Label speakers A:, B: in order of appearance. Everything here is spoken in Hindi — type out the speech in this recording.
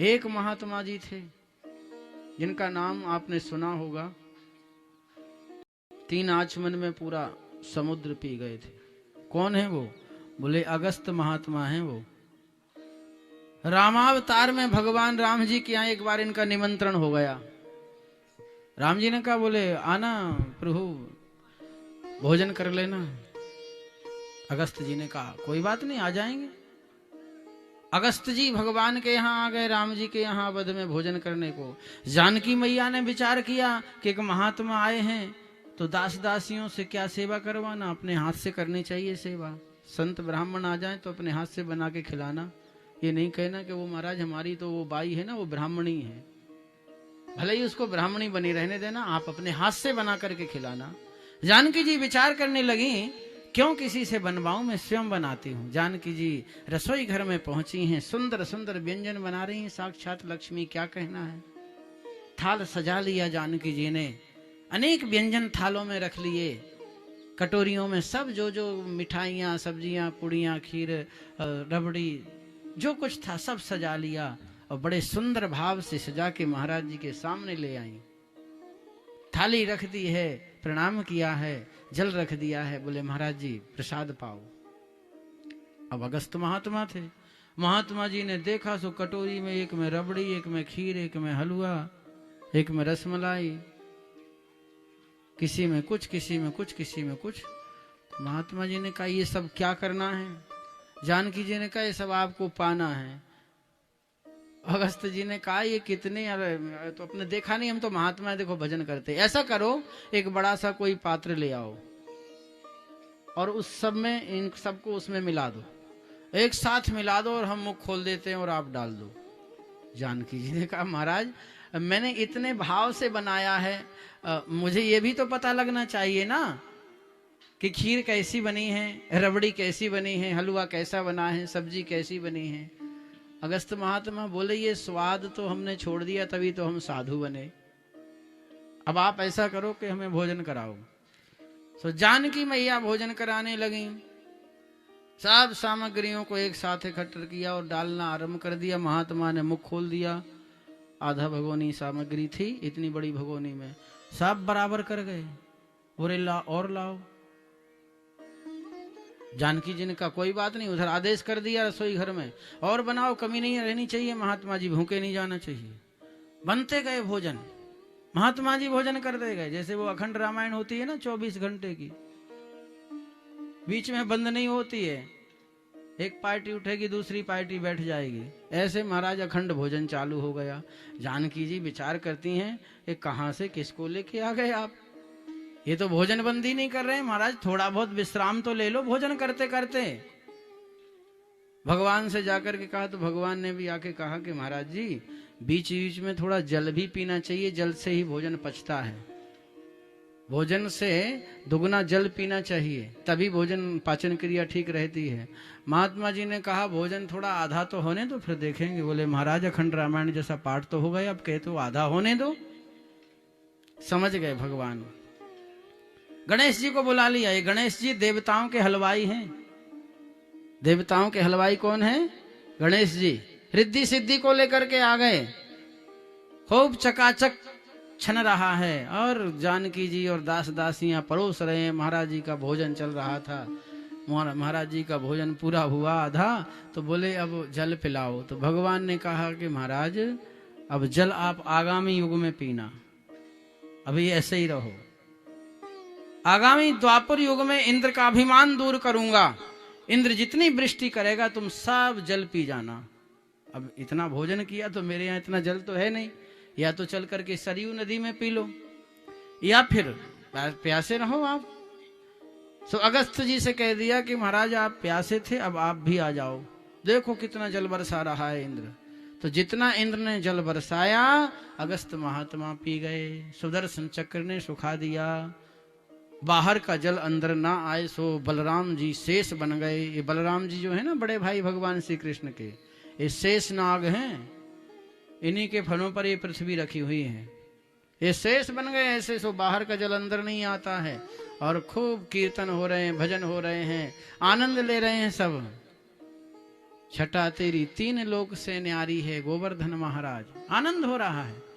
A: एक महात्मा जी थे जिनका नाम आपने सुना होगा। 3 आचमन में पूरा समुद्र पी गए थे। कौन है वो? बोले अगस्त महात्मा हैं वो। रामावतार में भगवान राम जी के यहाँ एक बार इनका निमंत्रण हो गया। राम जी ने कहा, बोले आना प्रभु, भोजन कर लेना। अगस्त जी ने कहा कोई बात नहीं, आ जाएंगे। अगस्त जी भगवान के यहाँ आ गए, राम जी के यहाँ अवध में भोजन करने को। जानकी मैया ने विचार किया कि एक महात्मा आए हैं तो दास दासियों से क्या सेवा करवाना, अपने हाथ से करनी चाहिए सेवा। संत ब्राह्मण आ जाए तो अपने हाथ से बना के खिलाना, ये नहीं कहना कि वो महाराज हमारी तो वो बाई है ना, वो ब्राह्मणी है, भले ही उसको ब्राह्मणी बनी रहने देना, आप अपने हाथ से बना करके खिलाना। जानकी जी विचार करने लगी, क्यों किसी से बनवाऊं, मैं स्वयं बनाती हूँ। जानकी जी रसोई घर में पहुंची हैं, सुंदर सुंदर व्यंजन बना रही हैं, साक्षात लक्ष्मी, क्या कहना है। थाल सजा लिया जानकी जी ने, अनेक व्यंजन थालों में रख लिए, कटोरियों में सब जो जो मिठाइयाँ, सब्जियां, पुड़ियाँ, खीर, रबड़ी, जो कुछ था सब सजा लिया और बड़े सुंदर भाव से सजा के महाराज जी के सामने ले आई। थाली रख दी है, प्रणाम किया है, जल रख दिया है, बोले महाराज जी प्रसाद पाओ। अब अगस्त महात्मा थे, महात्मा जी ने देखा सो कटोरी में एक में रबड़ी, एक में खीर, एक में हलवा, एक में रसमलाई, किसी में कुछ, किसी में कुछ, किसी में कुछ। तो महात्मा जी ने कहा ये सब क्या करना है? जानकी जी ने कहा ये सब आपको पाना है। अगस्त जी ने कहा ये कितने, तो अपने देखा नहीं, हम तो महात्मा देखो भजन करते। ऐसा करो एक बड़ा सा कोई पात्र ले आओ और उस सब में इन सबको उसमें मिला दो, एक साथ मिला दो और हम मुख खोल देते हैं और आप डाल दो। जानकी जी ने कहा महाराज मैंने इतने भाव से बनाया है, मुझे ये भी तो पता लगना चाहिए ना कि खीर कैसी बनी है, रबड़ी कैसी बनी है, हलवा कैसा बना है, सब्जी कैसी बनी है। अगस्त महात्मा बोले ये स्वाद तो हमने छोड़ दिया, तभी तो हम साधु बने। अब आप ऐसा करो कि हमें भोजन कराओ। तो जानकी मैया भोजन कराने लगी, सब सामग्रियों को एक साथ इकट्ठा किया और डालना आरंभ कर दिया। महात्मा ने मुख खोल दिया, आधा भगोनी सामग्री थी इतनी बड़ी भगोनी में, सब बराबर कर गए। बोले ला और लाओ। जानकी जी ने कहा कोई बात नहीं, उधर आदेश कर दिया रसोई घर में, और बनाओ, कमी नहीं रहनी चाहिए, महात्मा जी भूखे नहीं जाना चाहिए। बनते गए भोजन, महात्मा जी भोजन करते गए। जैसे वो अखंड रामायण होती है ना 24 घंटे की, बीच में बंद नहीं होती है, एक पार्टी उठेगी दूसरी पार्टी बैठ जाएगी, ऐसे महाराज अखंड भोजन चालू हो गया। जानकी जी विचार करती हैं कि कहां से किसको लेके आ गए आप, ये तो भोजन बंदी नहीं कर रहे हैं महाराज, थोड़ा बहुत विश्राम तो ले लो भोजन करते करते। भगवान से जाकर के कहा तो भगवान ने भी आके कहा कि महाराज जी बीच बीच में थोड़ा जल भी पीना चाहिए, जल से ही भोजन पचता है, भोजन से दुगना जल पीना चाहिए, तभी भोजन पाचन क्रिया ठीक रहती है। महात्मा जी ने कहा भोजन थोड़ा आधा तो होने दो फिर देखेंगे। बोले महाराज अखंड रामायण जैसा पाठ तो हो गया, अब कहते हो आधा होने दो। समझ गए भगवान। गणेश जी को बुला लिया। ये गणेश जी देवताओं के हलवाई हैं। देवताओं के हलवाई कौन है? गणेश जी। रिद्धि सिद्धि को लेकर के आ गए, खूब चकाचक छन रहा है और जानकी जी और दास दासियां परोस रहे हैं। महाराज जी का भोजन चल रहा था, महाराज जी का भोजन पूरा हुआ आधा, तो बोले अब जल पिलाओ। तो भगवान ने कहा कि महाराज अब जल आप आगामी युग में पीना, अभी ऐसे ही रहो, आगामी द्वापर युग में इंद्र का अभिमान दूर करूंगा, इंद्र जितनी वृष्टि करेगा तुम सब जल पी जाना। अब इतना भोजन किया तो मेरे यहाँ इतना जल तो है नहीं, या तो चल करके सरयू नदी में पी लो या फिर प्यासे रहो आप। तो अगस्त जी से कह दिया कि महाराज आप प्यासे थे, अब आप भी आ जाओ, देखो कितना जल बरसा रहा है इंद्र। तो जितना इंद्र ने जल बरसाया अगस्त महात्मा पी गए। सुदर्शन चक्र ने सुखा दिया, बाहर का जल अंदर ना आए, सो बलराम जी शेष बन गए। ये बलराम जी जो है ना बड़े भाई भगवान श्री कृष्ण के, ये शेष नाग हैं, इन्हीं के फलों पर ये पृथ्वी रखी हुई है। ये शेष बन गए ऐसे, सो बाहर का जल अंदर नहीं आता है। और खूब कीर्तन हो रहे हैं, भजन हो रहे हैं, आनंद ले रहे हैं सब। छटा तेरी तीन लोक से न्यारी है गोवर्धन महाराज। आनंद हो रहा है।